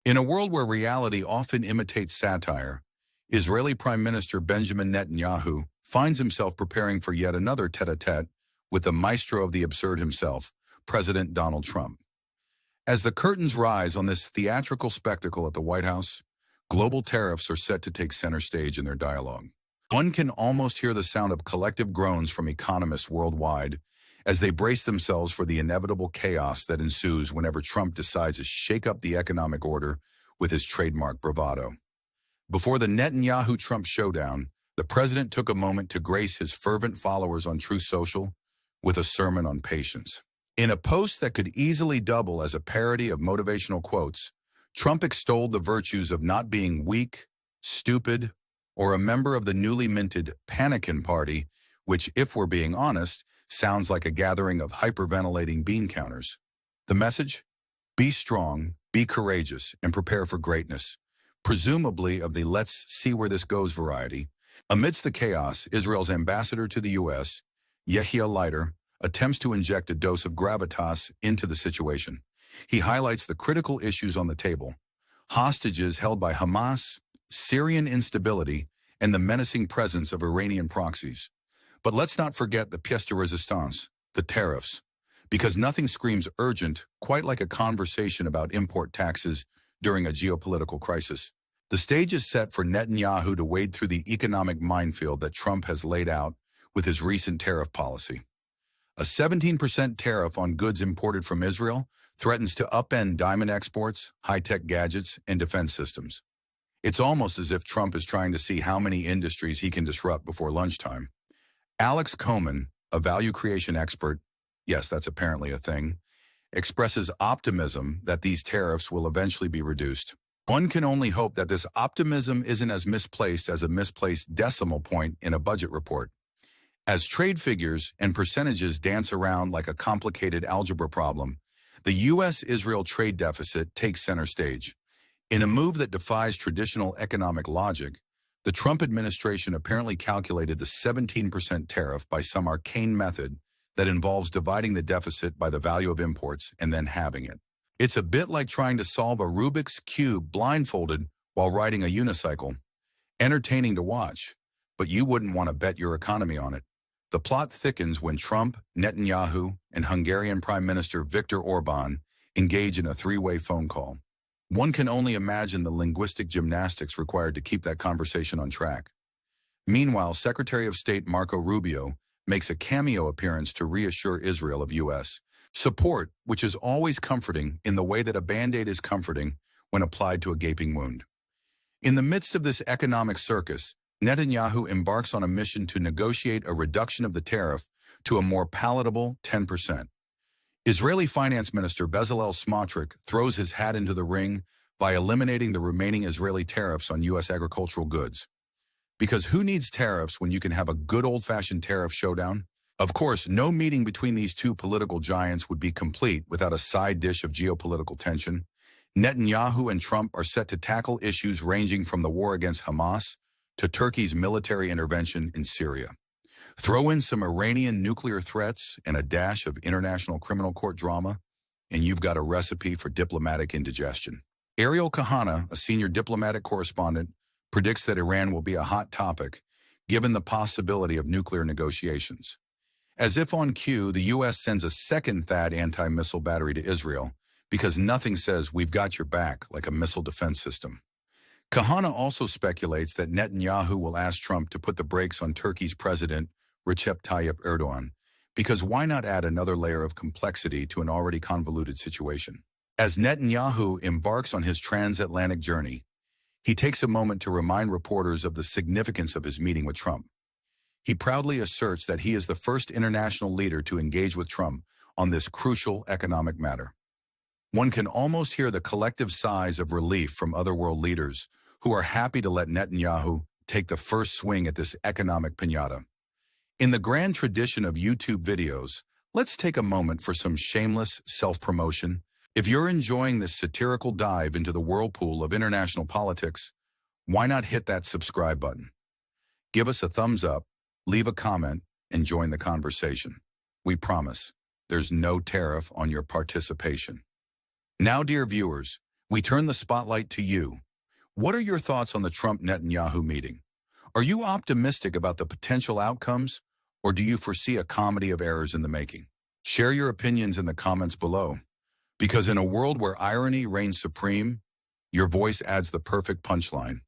In a world where reality often imitates satire, Israeli Prime Minister Benjamin Netanyahu finds himself preparing for yet another tete-a-tete with the maestro of the absurd himself, President Donald Trump. As the curtains rise on this theatrical spectacle at the White House, global tariffs are set to take center stage in their dialogue. One can almost hear the sound of collective groans from economists worldwide as they brace themselves for the inevitable chaos that ensues whenever Trump decides to shake up the economic order with his trademark bravado. Before the Netanyahu-Trump showdown, the president took a moment to grace his fervent followers on Truth Social with a sermon on patience. In a post that could easily double as a parody of motivational quotes, Trump extolled the virtues of not being weak, stupid, or a member of the newly minted Panikin Party, which, if we're being honest, sounds like a gathering of hyperventilating bean counters. The message? Be strong, be courageous, and prepare for greatness, presumably of the let's see where this goes variety. Amidst the chaos, Israel's ambassador to the U.S., Yehia Leiter, attempts to inject a dose of gravitas into the situation. He highlights the critical issues on the table: hostages held by Hamas, Syrian instability, and the menacing presence of Iranian proxies. But let's not forget the pièce de résistance, the tariffs, because nothing screams urgent quite like a conversation about import taxes during a geopolitical crisis. The stage is set for Netanyahu to wade through the economic minefield that Trump has laid out with his recent tariff policy. A 17% tariff on goods imported from Israel threatens to upend diamond exports, high-tech gadgets, and defense systems. It's almost as if Trump is trying to see how many industries he can disrupt before lunchtime. Alex Coman, a value creation expert, yes, that's apparently a thing, expresses optimism that these tariffs will eventually be reduced. One can only hope that this optimism isn't as misplaced as a misplaced decimal point in a budget report. As trade figures and percentages dance around like a complicated algebra problem, the U.S. Israel trade deficit takes center stage. In a move that defies traditional economic logic, the Trump administration apparently calculated the 17% tariff by some arcane method that involves dividing the deficit by the value of imports and then halving it. It's a bit like trying to solve a Rubik's Cube blindfolded while riding a unicycle. Entertaining to watch, but you wouldn't want to bet your economy on it. The plot thickens when Trump, Netanyahu, and Hungarian Prime Minister Viktor Orban engage in a three-way phone call. One can only imagine the linguistic gymnastics required to keep that conversation on track. Meanwhile, Secretary of State Marco Rubio makes a cameo appearance to reassure Israel of U.S. support, which is always comforting in the way that a Band-Aid is comforting when applied to a gaping wound. In the midst of this economic circus, Netanyahu embarks on a mission to negotiate a reduction of the tariff to a more palatable 10%. Israeli Finance Minister Bezalel Smotrich throws his hat into the ring by eliminating the remaining Israeli tariffs on U.S. agricultural goods. Because who needs tariffs when you can have a good old-fashioned tariff showdown? Of course, no meeting between these two political giants would be complete without a side dish of geopolitical tension. Netanyahu and Trump are set to tackle issues ranging from the war against Hamas to Turkey's military intervention in Syria. Throw in some Iranian nuclear threats and a dash of international criminal court drama, and you've got a recipe for diplomatic indigestion. Ariel Kahana, a senior diplomatic correspondent, predicts that Iran will be a hot topic, given the possibility of nuclear negotiations. As if on cue, the U.S. sends a second THAAD anti-missile battery to Israel, because nothing says we've got your back like a missile defense system. Kahana also speculates that Netanyahu will ask Trump to put the brakes on Turkey's president, Recep Tayyip Erdogan, because why not add another layer of complexity to an already convoluted situation? As Netanyahu embarks on his transatlantic journey, he takes a moment to remind reporters of the significance of his meeting with Trump. He proudly asserts that he is the first international leader to engage with Trump on this crucial economic matter. One can almost hear the collective sighs of relief from other world leaders who are happy to let Netanyahu take the first swing at this economic piñata. In the grand tradition of YouTube videos, let's take a moment for some shameless self-promotion. If you're enjoying this satirical dive into the whirlpool of international politics, why not hit that subscribe button? Give us a thumbs up, leave a comment, and join the conversation. We promise there's no tariff on your participation. Now, dear viewers, We turn the spotlight to you. What are your thoughts on the Trump-Netanyahu meeting? Are you optimistic about the potential outcomes, or do you foresee a comedy of errors in the making? Share your opinions in the comments below, because in a world where irony reigns supreme, your voice adds the perfect punchline.